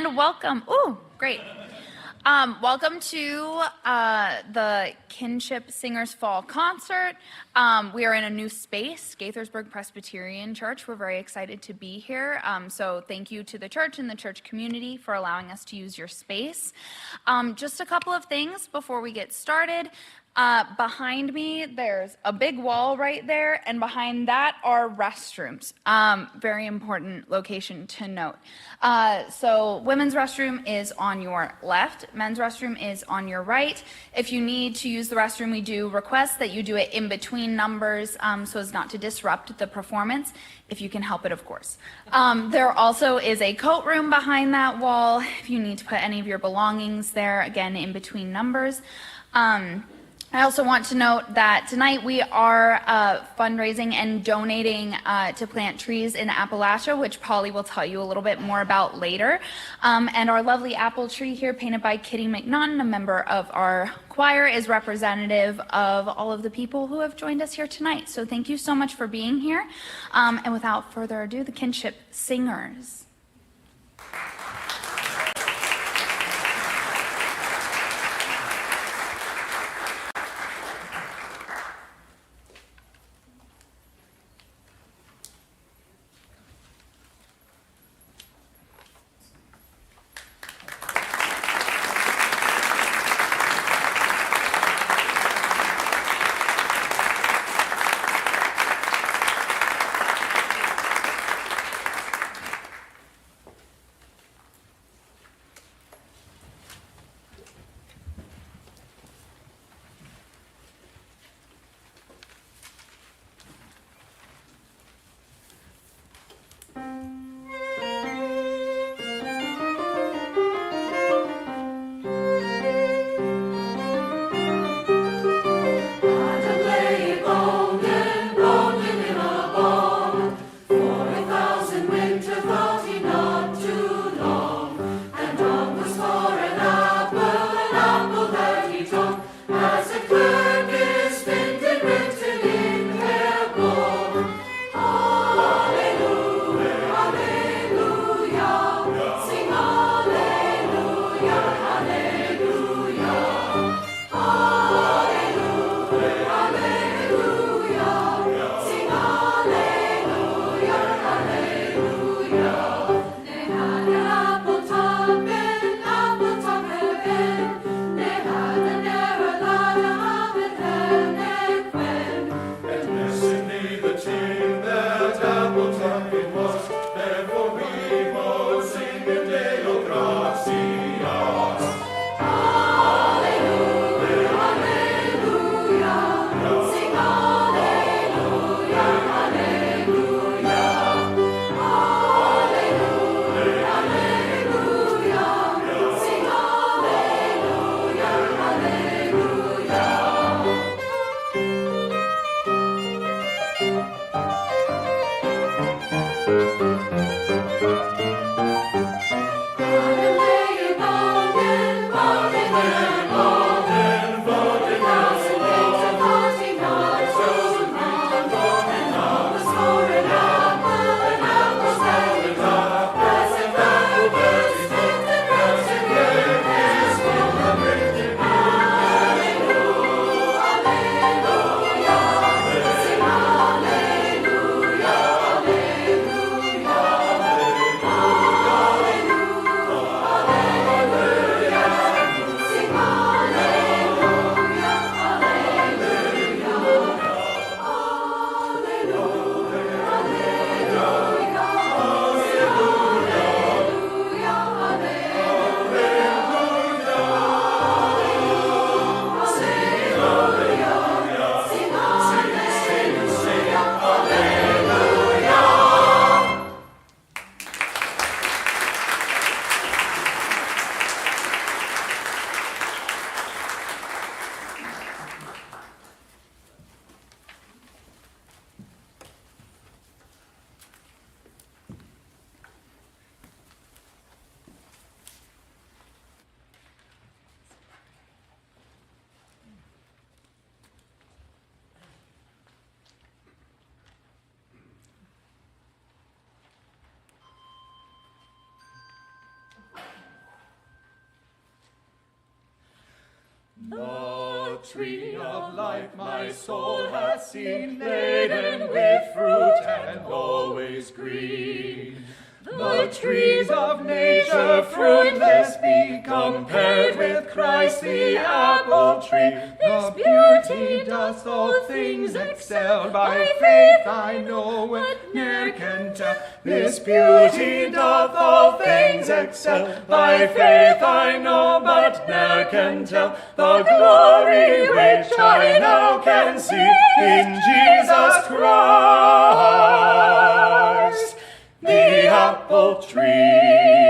And welcome. Ooh, great. Welcome to the Kinship Singers Fall Concert. We are in a new space, Gaithersburg Presbyterian Church. We're very excited to be here. So thank you to the church and the church community for allowing us to use your space. Just a couple of things before we get started. Behind me, there's a big wall right there, and behind that are restrooms. Very important location to note. So women's restroom is on your left, men's restroom is on your right. If you need to use the restroom, we do request that you do it in between numbers so as not to disrupt the performance, if you can help it, of course. There also is a coat room behind that wall if you need to put any of your belongings there, again, in between numbers. I also want to note that tonight we are fundraising and donating to plant trees in Appalachia, which Polly will tell you a little bit more about later. And our lovely apple tree here, painted by Kitty McNaughton, a member of our choir, is representative of all of the people who have joined us here tonight. So thank you so much for being here. And without further ado, the Kinship Singers. tree of life my soul hath seen, laden with fruit and always green. The trees of nature fruitless be, compared with Christ the apple tree. This beauty doth all things excel, by faith I know what ne'er can tell. This beauty doth all things excel, by faith I know but ne'er can tell. The glory which I now can see in Jesus Christ, the apple tree.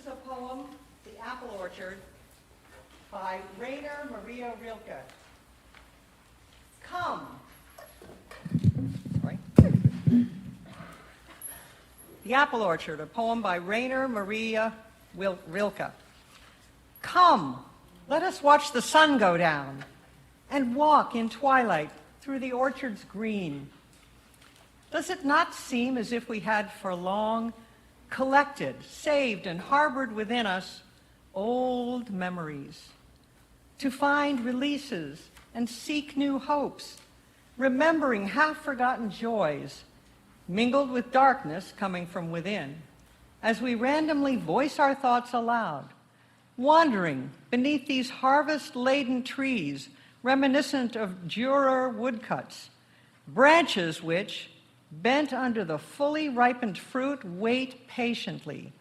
is a poem, The Apple Orchard, by Rainer Maria Rilke. Come. Sorry. The Apple Orchard, a poem by Rainer Maria Rilke. Come, let us watch the sun go down and walk in twilight through the orchard's green. Does it not seem as if we had for long collected, saved, and harbored within us old memories, to find releases and seek new hopes, remembering half-forgotten joys, mingled with darkness coming from within, as we randomly voice our thoughts aloud, wandering beneath these harvest-laden trees reminiscent of Dürer woodcuts, branches which, bent under the fully ripened fruit, wait patiently,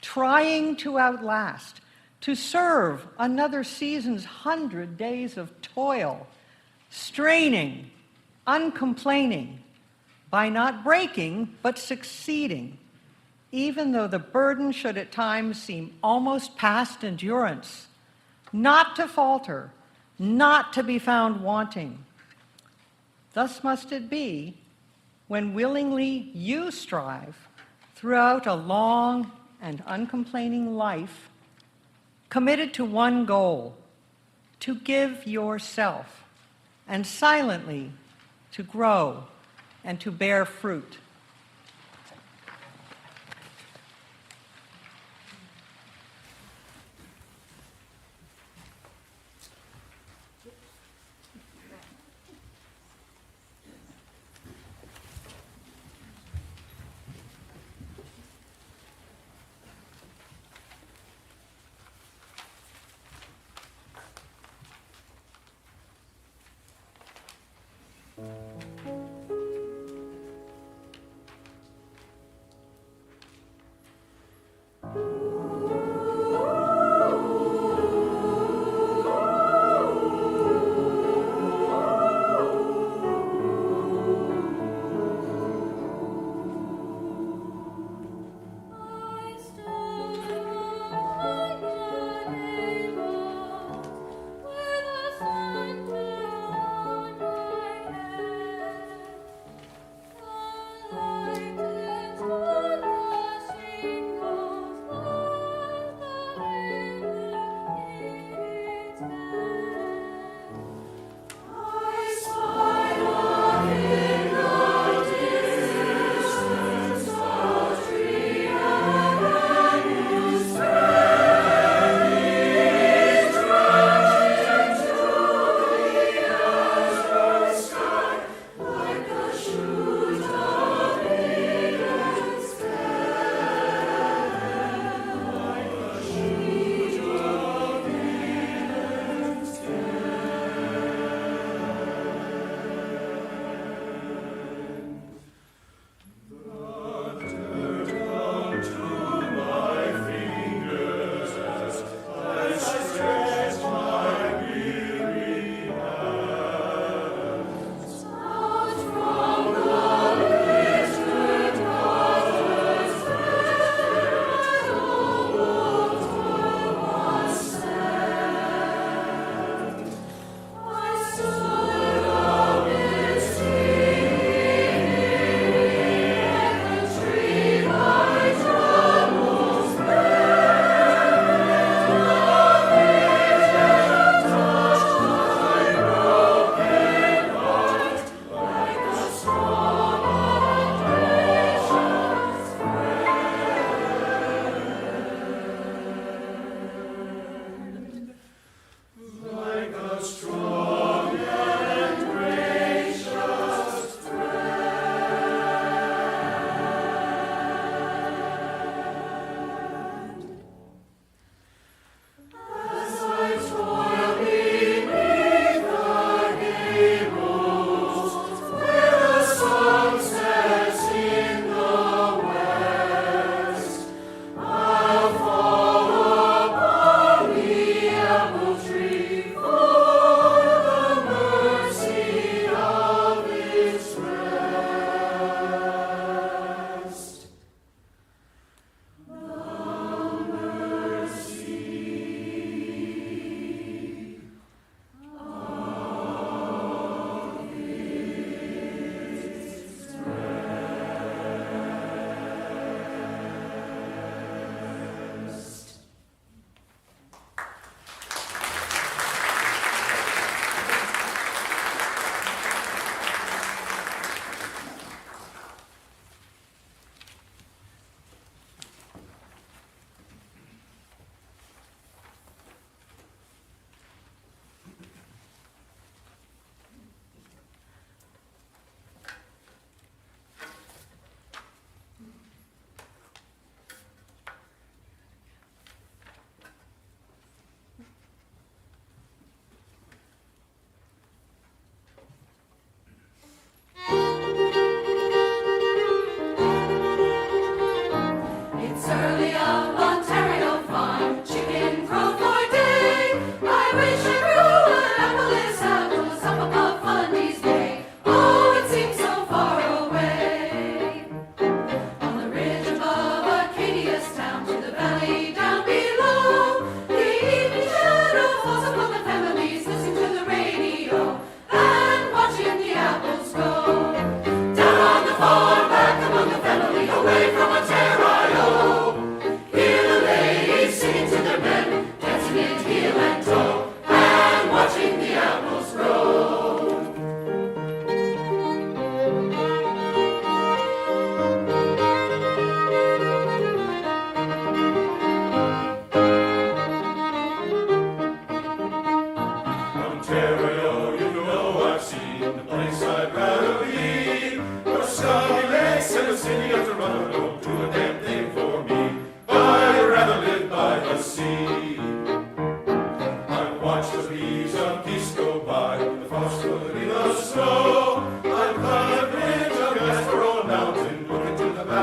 trying to outlast, to serve another season's 100 days of toil, straining, uncomplaining, by not breaking but succeeding, even though the burden should at times seem almost past endurance, not to falter, not to be found wanting. Thus must it be when willingly you strive throughout a long and uncomplaining life, committed to one goal, to give yourself, and silently to grow and to bear fruit.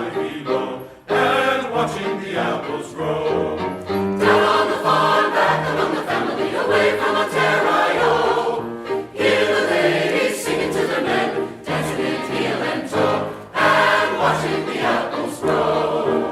valley below, and watching the apples grow. Down on the farm, back among the family, away from Ontario. Hear the ladies singing to their men, dancing in heel and toe, and watching the apples grow.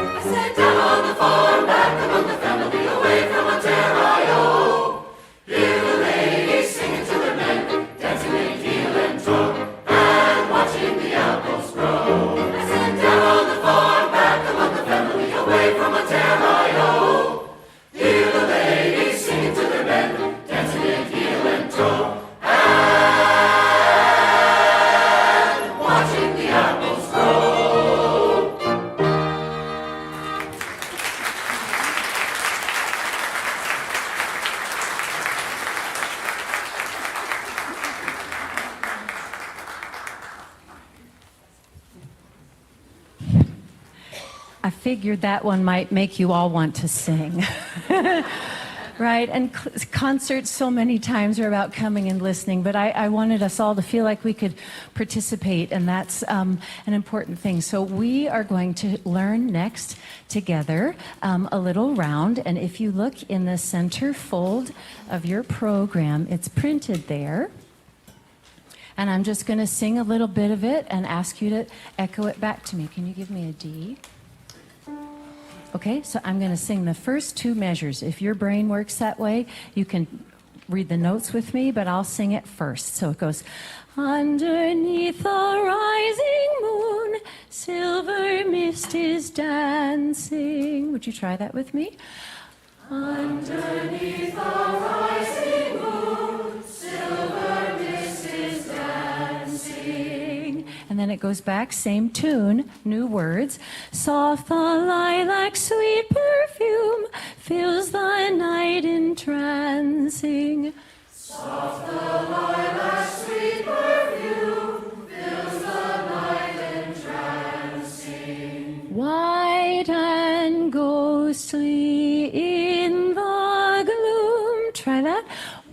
I said down on the farm, back among the family, away from Ontario. Hear the ladies singing to their men, dancing in heel and toe, and watching the apples grow. I said down on the farm, back among the family, away from Ontario. Hear the ladies singing to their men, dancing in heel and toe, and watching the apples grow. I figured that one might make you all want to sing. Right? And concerts so many times are about coming and listening, but I wanted us all to feel like we could participate, and that's an important thing. So we are going to learn next together a little round, and if you look in the center fold of your program, it's printed there. And I'm just going to sing a little bit of it and ask you to echo it back to me. Can you give me a D? Okay, so I'm going to sing the first two measures. If your brain works that way, you can read the notes with me, but I'll sing it first. So it goes, underneath the rising moon, silver mist is dancing. Would you try that with me? Underneath the rising moon, silver mist is dancing. And then it goes back, same tune, new words. Soft the lilac, sweet perfume fills the night entrancing. Soft the lilac, sweet perfume fills the night entrancing. White and ghostly in the gloom. Try that.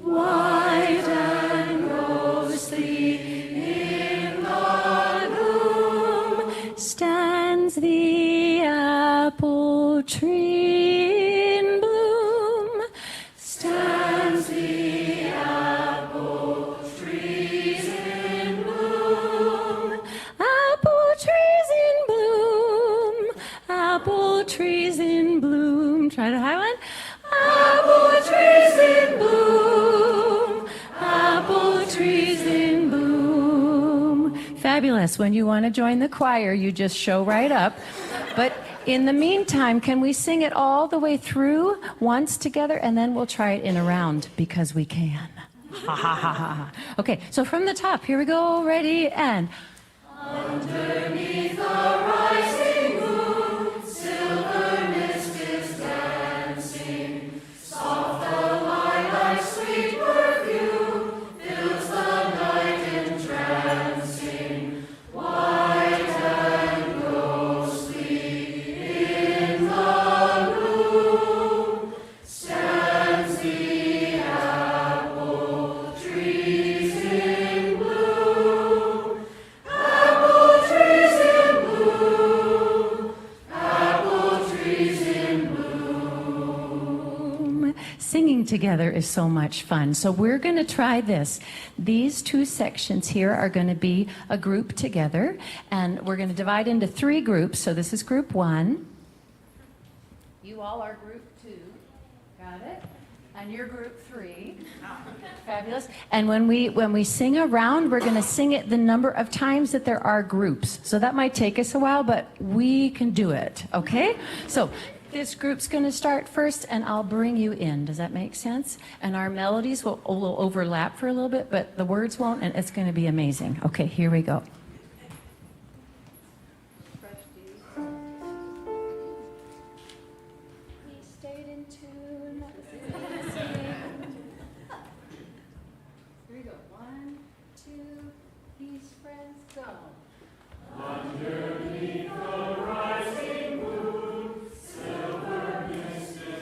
White and ghostly in the gloom stands the apple tree in bloom. Stands the apple trees in bloom. Apple trees in bloom. Apple trees in bloom. Try the high one. Apple trees in bloom. Apple trees in bloom. Fabulous. When you want to join the choir, you just show right up. But in the meantime, can we sing it all the way through once together, and then we'll try it in a round because we can. Ha ha ha ha. Okay, so from the top, here we go. Ready, and underneath the rising moon, silver mist is dancing. Soft the lilac, sweet perfume fills the night entrancing. White and ghostly in the gloom stands the apple trees in bloom. Apple trees in bloom. Apple trees in bloom. Singing together is so much fun. So we're going to try this. These two sections here are going to be a group together, and we're going to divide into three groups. So this is group one. You all are group two. Got it? And you're group three. Fabulous. And when we sing a round, we're going to sing it the number of times that there are groups. So that might take us a while, but we can do it. Okay? So this group's going to start first, and I'll bring you in. Does that make sense? And our melodies will overlap for a little bit, but the words won't, and it's going to be amazing. Okay, here we go. We stayed in tune. Here we go. 1, 2, these friends go. Underneath the rising moon, silver mist is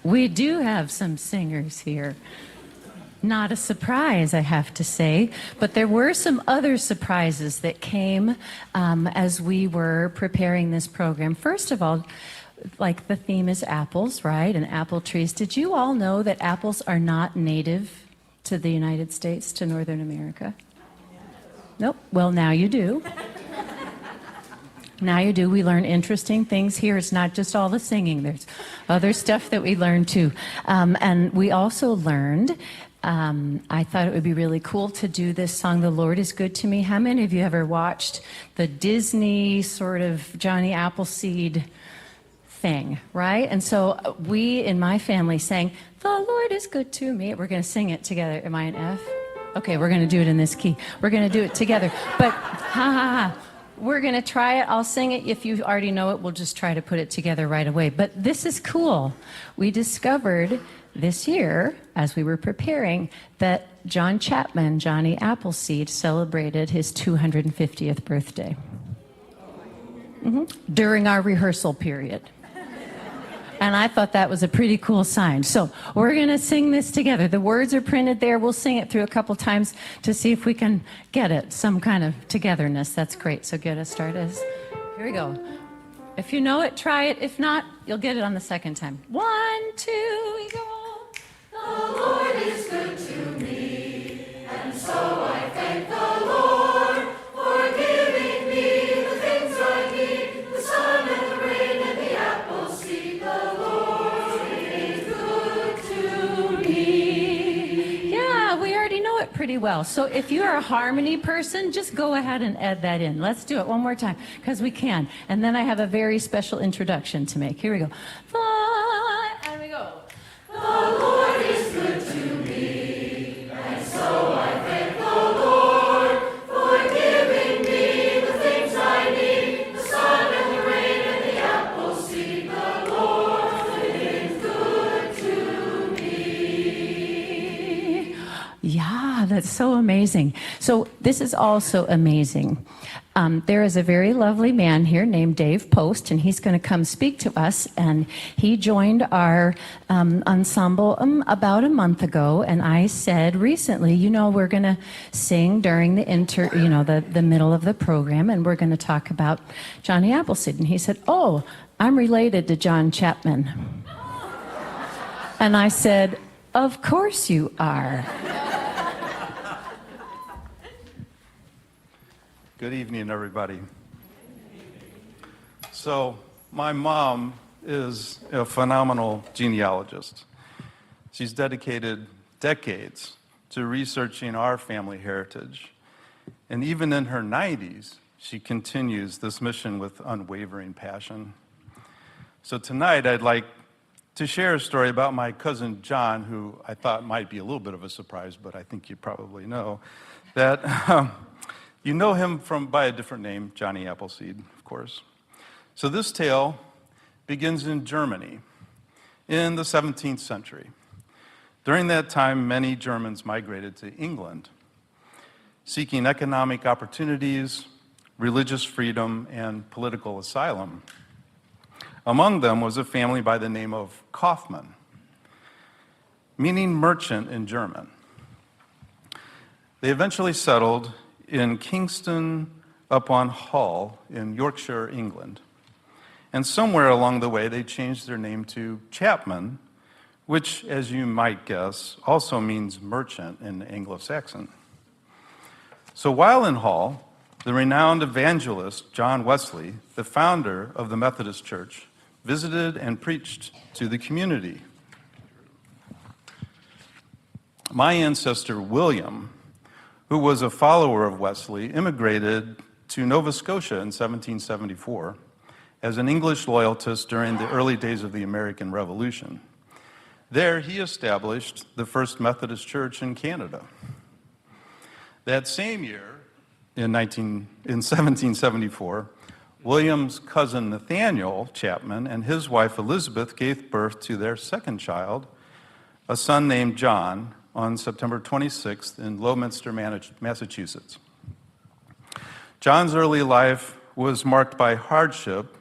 We do have some singers here. Not a surprise, I have to say, but there were some other surprises that came as we were preparing this program. First of all, like the theme is apples, right? And apple trees. Did you all know that apples are not native to the United States, to Northern America? Nope. Well, now you do. Now you do. We learn interesting things here. It's not just all the singing. There's other stuff that we learn too. And we also learned, I thought it would be really cool to do this song, The Lord is Good to Me. How many of you ever watched the Disney sort of Johnny Appleseed thing, right? And so we in my family sang, The Lord is good to me. We're going to sing it together. Am I an F? Okay, we're going to do it in this key. We're going to do it together. But we're going to try it. I'll sing it. If you already know it, we'll just try to put it together right away. But this is cool. We discovered this year, as we were preparing, that John Chapman, Johnny Appleseed, celebrated his 250th birthday during our rehearsal period. And I thought that was a pretty cool sign. So we're going to sing this together. The words are printed there. We'll sing it through a couple times to see if we can get it, some kind of togetherness. That's great. So get us started. Here we go. If you know it, try it. If not, you'll get it on the second time. 1, 2, we go. The Lord is good to me, and so I thank the Lord for giving me the things I need, the sun and the rain and the apple seed. The Lord is good to me. Yeah, we already know it pretty well. So if you're a harmony person, just go ahead and add that in. Let's do it one more time, because we can. And then I have a very special introduction to make. Here we go. And we go. The Lord is good to me, and so I thank the Lord for giving me the things I need, the sun and the rain and the apple seed. The Lord is good to me. Yeah, that's so amazing. So this is also amazing. There is a very lovely man here named Dave Post, and he's going to come speak to us. And he joined our ensemble about a month ago. And I said recently, you know, we're going to sing during the middle of the program, and we're going to talk about Johnny Appleseed. And he said, "Oh, I'm related to John Chapman." And I said, "Of course you are." Good evening, everybody. So, my mom is a phenomenal genealogist. She's dedicated decades to researching our family heritage. And even in her 90s, she continues this mission with unwavering passion. So tonight, I'd like to share a story about my cousin John, who I thought might be a little bit of a surprise, but I think you probably know that. You know him by a different name, Johnny Appleseed, of course. So this tale begins in Germany in the 17th century. During that time, many Germans migrated to England, seeking economic opportunities, religious freedom, and political asylum. Among them was a family by the name of Kaufmann, meaning merchant in German. They eventually settled in Kingston upon Hull in Yorkshire, England. And somewhere along the way, they changed their name to Chapman, which, as you might guess, also means merchant in Anglo-Saxon. So while in Hull, the renowned evangelist John Wesley, the founder of the Methodist Church, visited and preached to the community. My ancestor, William, who was a follower of Wesley, immigrated to Nova Scotia in 1774 as an English loyalist during the early days of the American Revolution. There, he established the first Methodist church in Canada. That same year, in 1774, William's cousin Nathaniel Chapman and his wife Elizabeth gave birth to their second child, a son named John, on September 26th in Lowminster, Massachusetts. John's early life was marked by hardship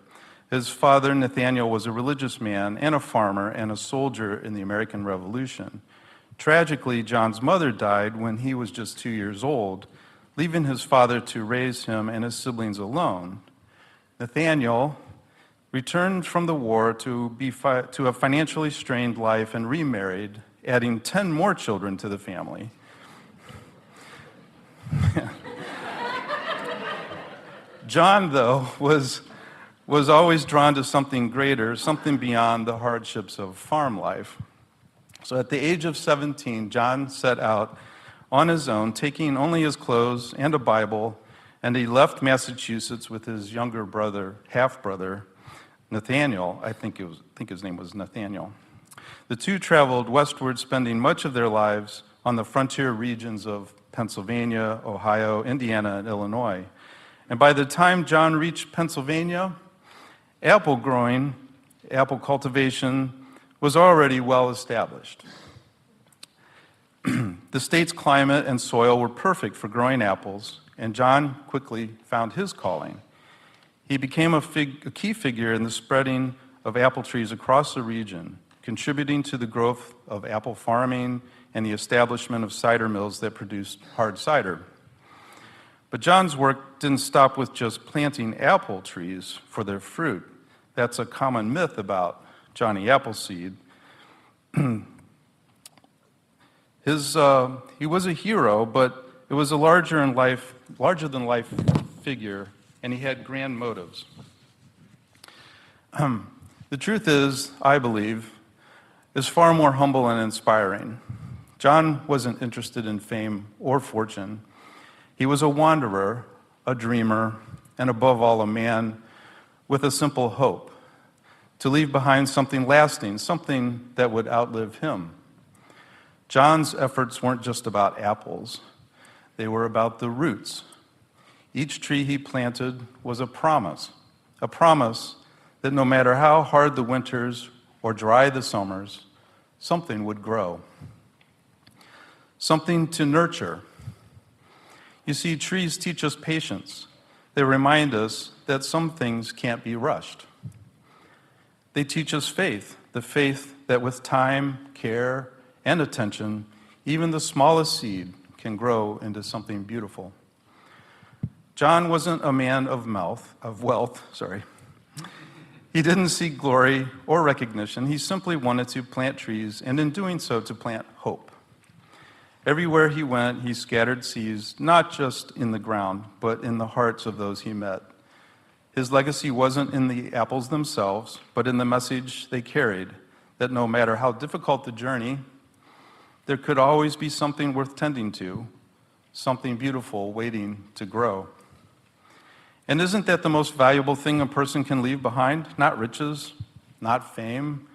His father, Nathaniel, was a religious man and a farmer and a soldier in the American Revolution. Tragically, John's mother died when he was just 2 years old, leaving his father to raise him and his siblings alone. Nathaniel returned from the war to a financially strained life and remarried, adding 10 more children to the family. John, though, was always drawn to something greater, something beyond the hardships of farm life. So at the age of 17, John set out on his own, taking only his clothes and a Bible, and he left Massachusetts with his younger brother, half-brother, Nathaniel. I think his name was Nathaniel. The two traveled westward, spending much of their lives on the frontier regions of Pennsylvania, Ohio, Indiana, and Illinois. And by the time John reached Pennsylvania, apple cultivation was already well established. The state's climate and soil were perfect for growing apples, and John quickly found his calling. He became a key figure in the spreading of apple trees across the region, contributing to the growth of apple farming and the establishment of cider mills that produced hard cider. But John's work didn't stop with just planting apple trees for their fruit. That's a common myth about Johnny Appleseed. He was a hero, but it was a larger than life figure, and he had grand motives. The truth is, I believe, is far more humble and inspiring. John wasn't interested in fame or fortune. He was a wanderer, a dreamer, and above all, a man with a simple hope: to leave behind something lasting, something that would outlive him. John's efforts weren't just about apples. They were about the roots. Each tree he planted was a promise that no matter how hard the winters or dry the summers, something would grow. Something to nurture. You see, trees teach us patience. They remind us that some things can't be rushed. They teach us faith, the faith that with time, care, and attention, even the smallest seed can grow into something beautiful. John wasn't a man of wealth. He didn't seek glory or recognition. He simply wanted to plant trees, and in doing so, to plant hope. Everywhere he went, he scattered seeds, not just in the ground, but in the hearts of those he met. His legacy wasn't in the apples themselves, but in the message they carried, that no matter how difficult the journey, there could always be something worth tending to, something beautiful waiting to grow. And isn't that the most valuable thing a person can leave behind? Not riches, not fame,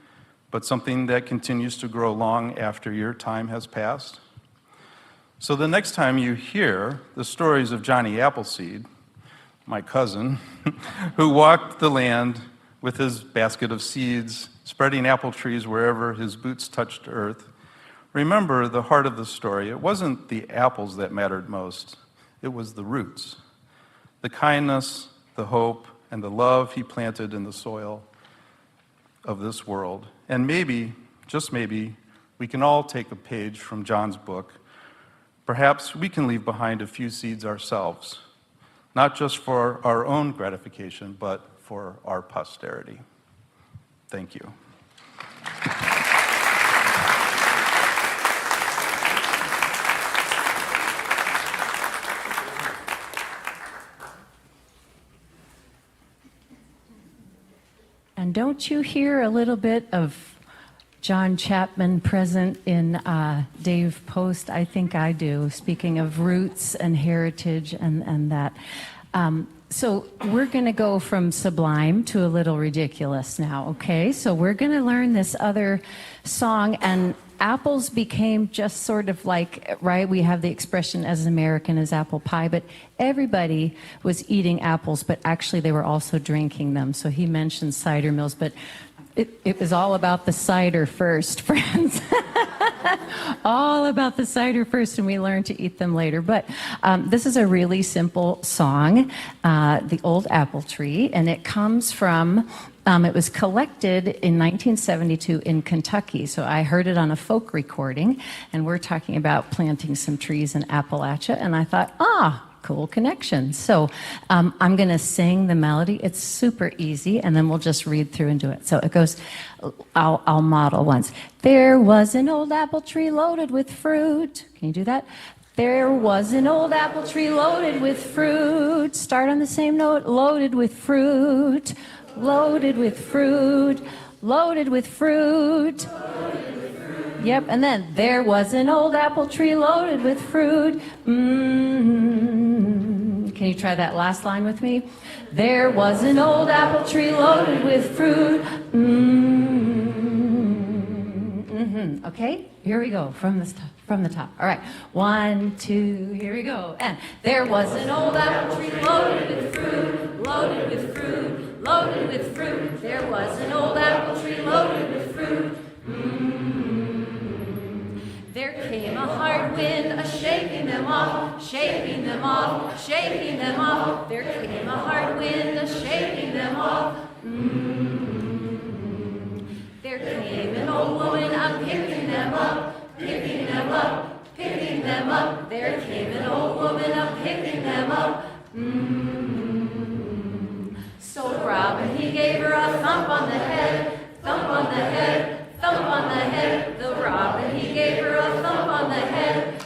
but something that continues to grow long after your time has passed? So the next time you hear the stories of Johnny Appleseed, my cousin, who walked the land with his basket of seeds, spreading apple trees wherever his boots touched earth, remember the heart of the story. It wasn't the apples that mattered most. It was the roots, the kindness, the hope, and the love he planted in the soil of this world. And maybe, just maybe, we can all take a page from John's book. Perhaps we can leave behind a few seeds ourselves, not just for our own gratification, but for our posterity. Thank you. And don't you hear a little bit of John Chapman present in Dave Post? I think I do, speaking of roots and heritage and that. So we're going to go from sublime to a little ridiculous now, okay? So we're going to learn this other song, and apples became just sort of like, right, we have the expression as American as apple pie, but everybody was eating apples, but actually they were also drinking them. So he mentioned cider mills, but it was all about the cider first, friends. All about the cider first, and we learn to eat them later. But this is a really simple song, The Old Apple Tree, and it comes from, it was collected in 1972 in Kentucky. So I heard it on a folk recording, and we're talking about planting some trees in Appalachia, and I thought, cool connection. So I'm going to sing the melody. It's super easy, and then we'll just read through and do it. So it goes, I'll model once. There was an old apple tree loaded with fruit. Can you do that? There was an old apple tree loaded with fruit. Start on the same note. Loaded with fruit. Loaded with fruit. Loaded with fruit. Yep, and then there was an old apple tree loaded with fruit. Can you try that last line with me? There was an old apple tree loaded with fruit. Okay, here we go from the top. All right, 1, 2, here we go. And there was an old apple tree loaded with fruit, loaded with fruit, loaded with fruit. There was an old apple tree loaded with fruit. There came a hard wind, a shaking them off, shaking them off, shaking them off. There came a hard wind, a shaking them off. There came an old woman, a picking them up, picking them up, picking them up. There came an old woman, a picking them up. So Robin, he gave her a thump on the head, thump on the head. Thump on the head, the robin, he gave her a thump on the head,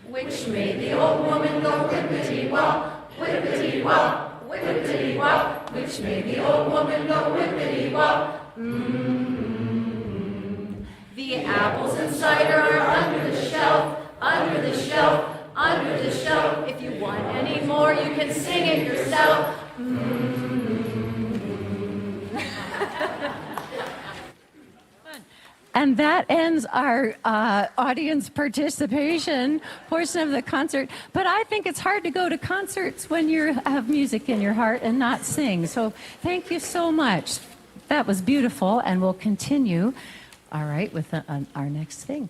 which made the old woman go whippity-wop, whippity-wop, whippity-wop, which made the old woman go whippity-wop. The apples and cider are under the shelf, under the shelf, under the shelf. If you want any more, you can sing it yourself. And that ends our audience participation portion of the concert. But I think it's hard to go to concerts when you have music in your heart and not sing. So thank you so much. That was beautiful, and we'll continue, all right, with our next thing.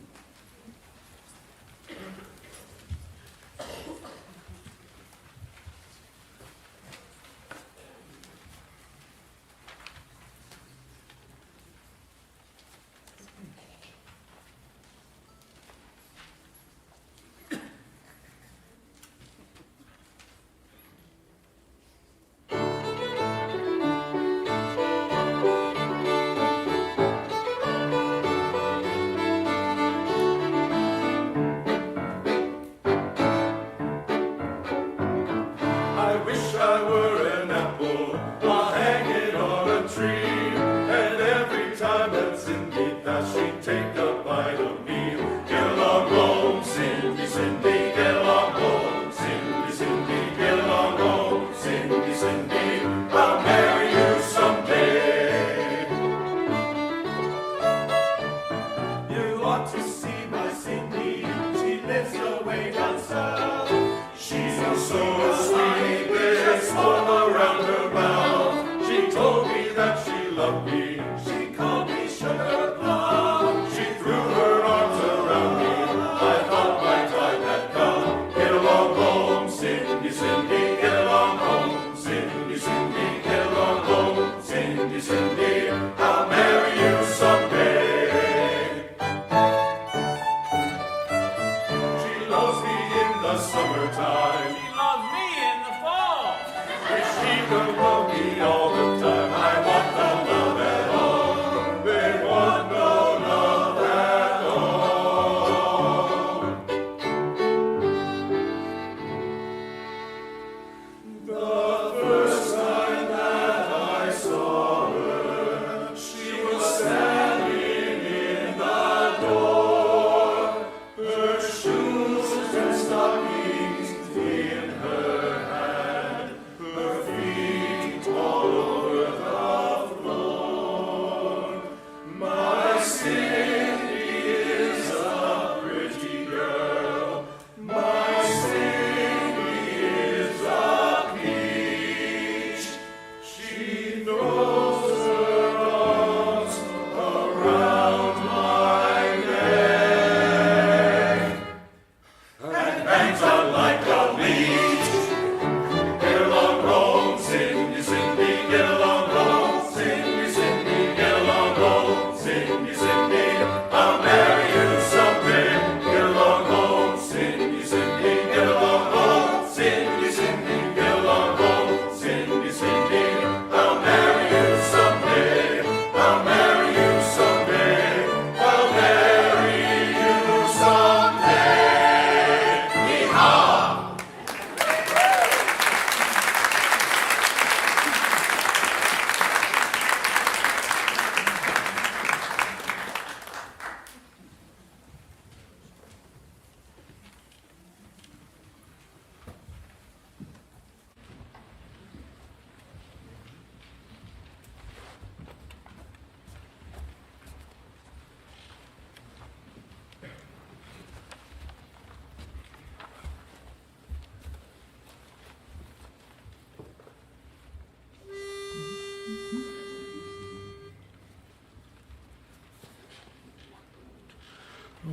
All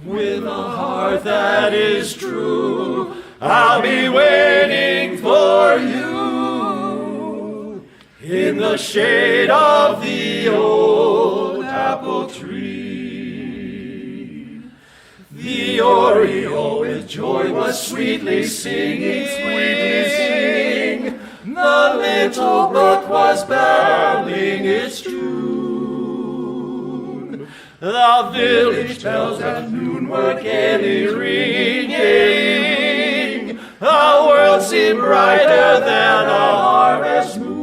With a heart that is true, I'll be waiting for you in the shade of the old apple tree. The oriole with joy was sweetly singing, The little brook was babbling its tune. The village bells at noon were gaily ringing. The world seemed brighter than a harvest moon.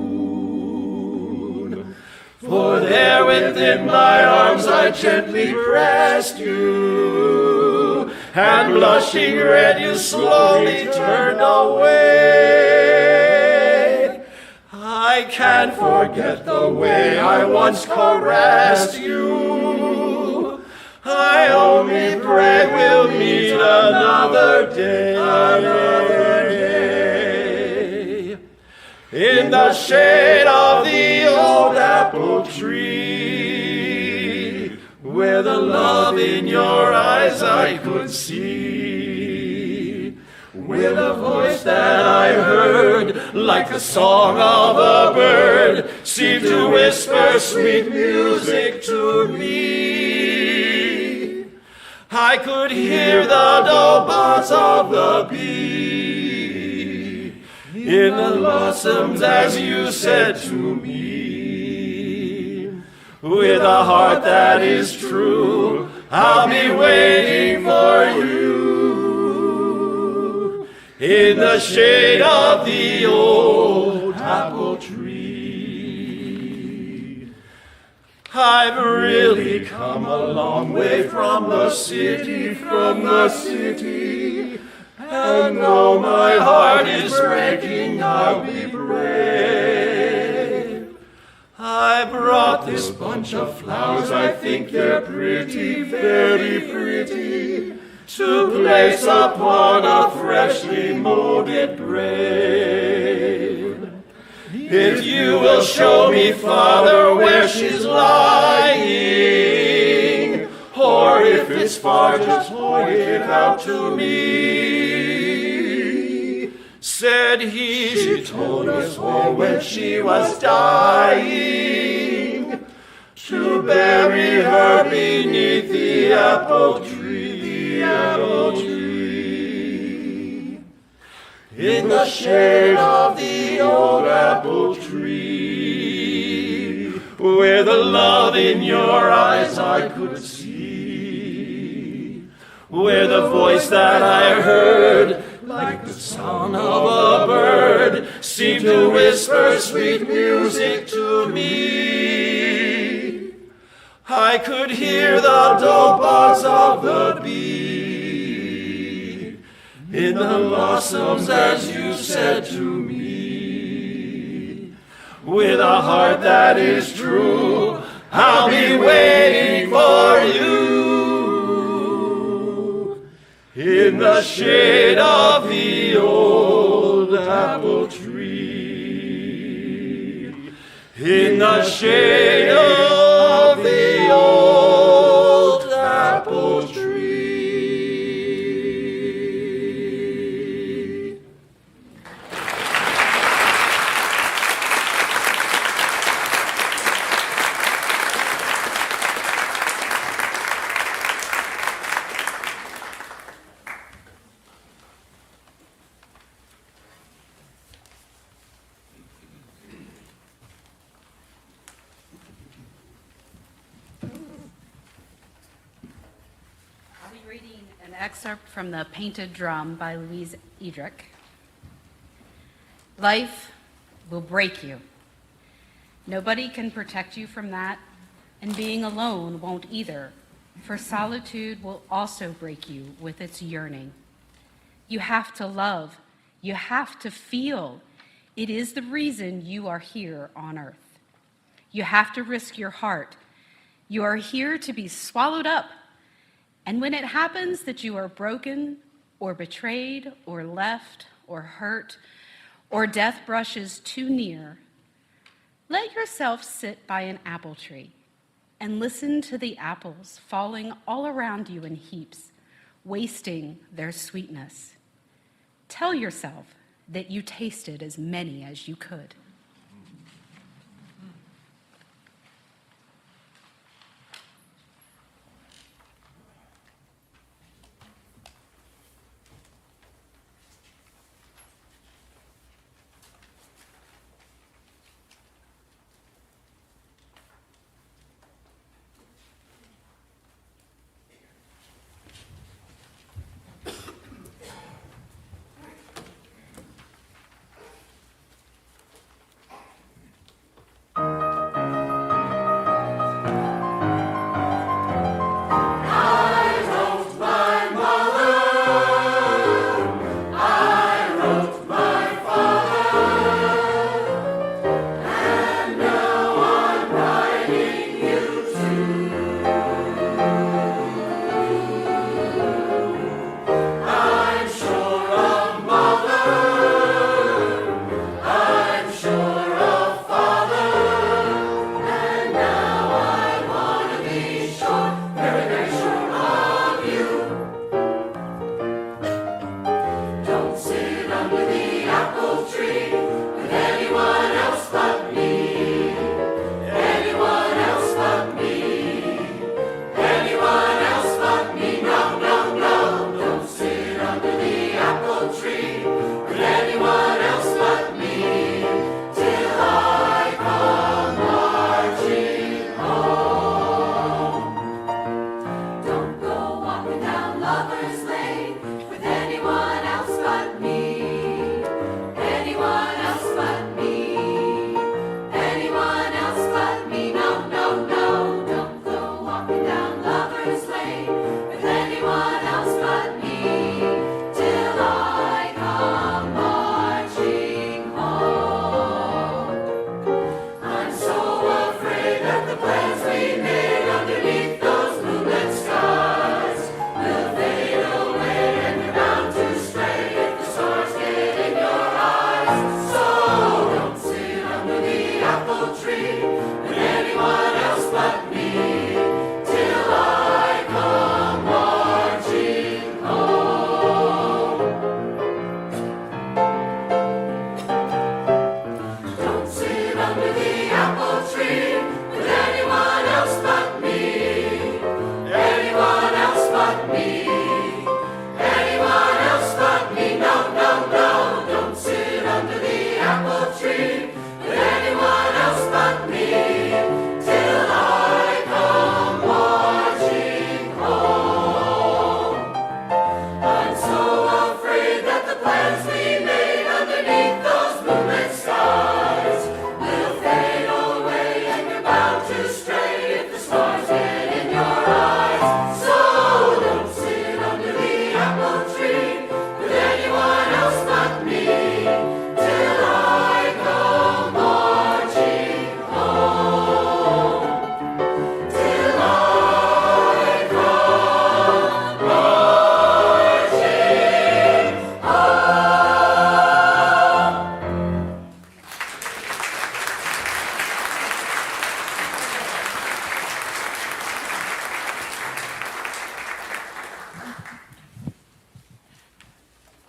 For there within my arms I gently pressed you, and blushing red you slowly turned away. I can't forget the way I once caressed you. I only pray we'll meet another day. In the shade of the old apple tree, where the love in your eyes I could see, with a voice that I heard like the song of a bird, seemed to whisper sweet music to me. I could hear the dull buzz of the bee in the blossoms as you said to me. With a heart that is true, I'll be waiting for you in the shade of the old apple tree. I've really come a long way from the city, and though my heart is breaking, I'll be brave. I brought this bunch of flowers, I think they're pretty, very pretty, to place upon a freshly molded grave. If you will show me, Father, where she's lying, or if it's far, just point it out to me. Said he, she told us all when she was dying, to bury her beneath the apple tree, in the shade of the old apple tree, where the love in your eyes I could see, where the voice that I heard, like the sound of a bird, seemed to whisper sweet music to me. I could hear the dull buzz of the bee in the blossoms as you said to me. With a heart that is true, I'll be waiting for you in the shade of the old apple tree, in the shade of the old apple tree. Excerpt from The Painted Drum by Louise Erdrich. Life will break you. Nobody can protect you from that, and being alone won't either, for solitude will also break you with its yearning. You have to love. You have to feel. It is the reason you are here on earth. You have to risk your heart. You are here to be swallowed up. And when it happens that you are broken or betrayed or left or hurt or death brushes too near, let yourself sit by an apple tree. and listen to the apples falling all around you in heaps, wasting their sweetness. Tell yourself that you tasted as many as you could.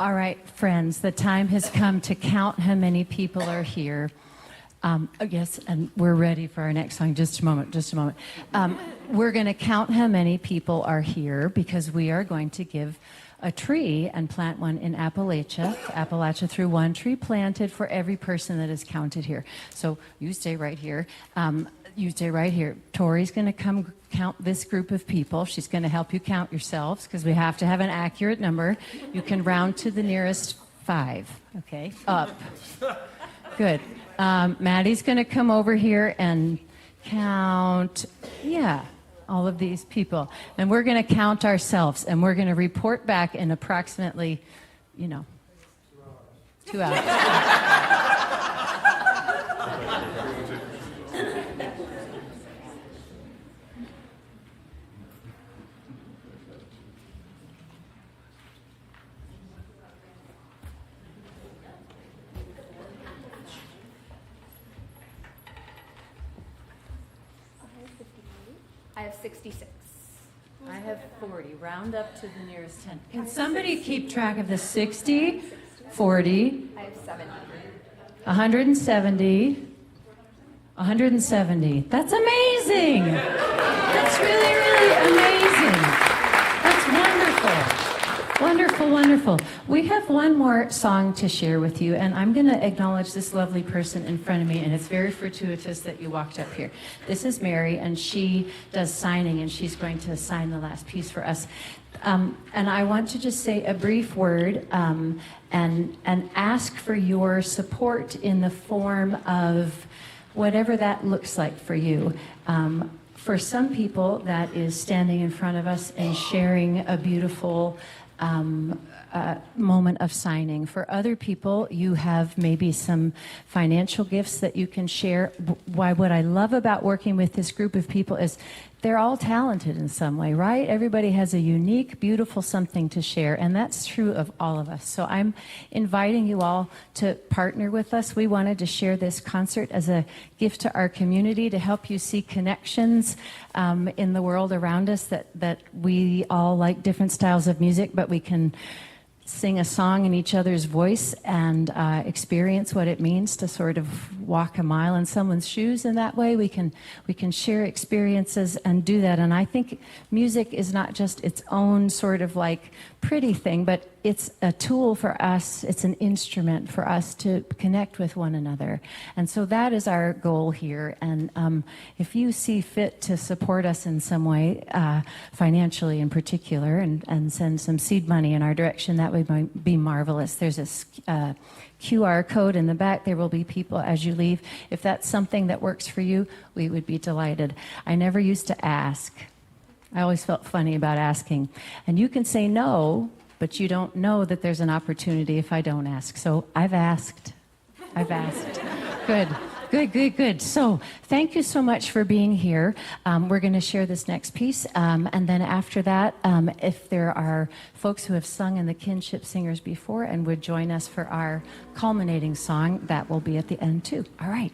All right, friends, the time has come to count how many people are here. Yes, and we're ready for our next song. Just a moment, just a moment. We're going to count how many people are here because we are going to give a tree and plant one in Appalachia through one tree planted for every person that is counted here. So you stay right here. You stay right here. Tori's going to come count this group of people. She's going to help you count yourselves because we have to have an accurate number. You can round to the nearest 5, okay? Up. Good. Maddie's going to come over here and count, all of these people. And we're going to count ourselves, and we're going to report back in approximately, 2 hours. I have 66. I have 40. Round up to the nearest 10. Can somebody keep track of the 60, 40, I have 70. 170, 170. That's amazing. That's really, really amazing. That's wonderful. Wonderful, wonderful. We have one more song to share with you, and I'm going to acknowledge this lovely person in front of me, and it's very fortuitous that you walked up here. This is Mary, and she does signing, and she's going to sign the last piece for us. And I want to just say a brief word and ask for your support in the form of whatever that looks like for you. For some people, that is standing in front of us and sharing a beautiful moment of signing. For other people, you have maybe some financial gifts that you can share. Why, what I love about working with this group of people is they're all talented in some way, right? Everybody has a unique, beautiful something to share, and that's true of all of us. So I'm inviting you all to partner with us. We wanted to share this concert as a gift to our community to help you see connections in the world around us, that we all like different styles of music, but we can sing a song in each other's voice and experience what it means to sort of walk a mile in someone's shoes. In that way, we can share experiences and do that. And I think music is not just its own sort of like pretty thing, but it's a tool for us. It's an instrument for us to connect with one another. And so that is our goal here. And if you see fit to support us in some way, financially in particular, and send some seed money in our direction, that would be marvelous. There's a QR code in the back. There will be people as you leave. If that's something that works for you, we would be delighted. I never used to ask. I always felt funny about asking. And you can say no, but you don't know that there's an opportunity if I don't ask. So I've asked. Good. So thank you so much for being here. We're going to share this next piece. And then after that, if there are folks who have sung in the Kinship Singers before and would join us for our culminating song, that will be at the end too. All right.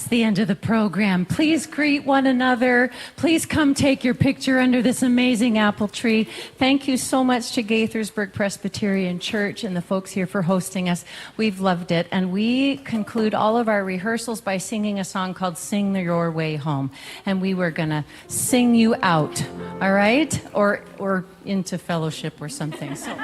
That's the end of the program. Please greet one another. Please come take your picture under this amazing apple tree. Thank you so much to Gaithersburg Presbyterian Church and the folks here for hosting us. We've loved it. And we conclude all of our rehearsals by singing a song called Sing Your Way Home. And we were going to sing you out, all right? Or into fellowship or something. So.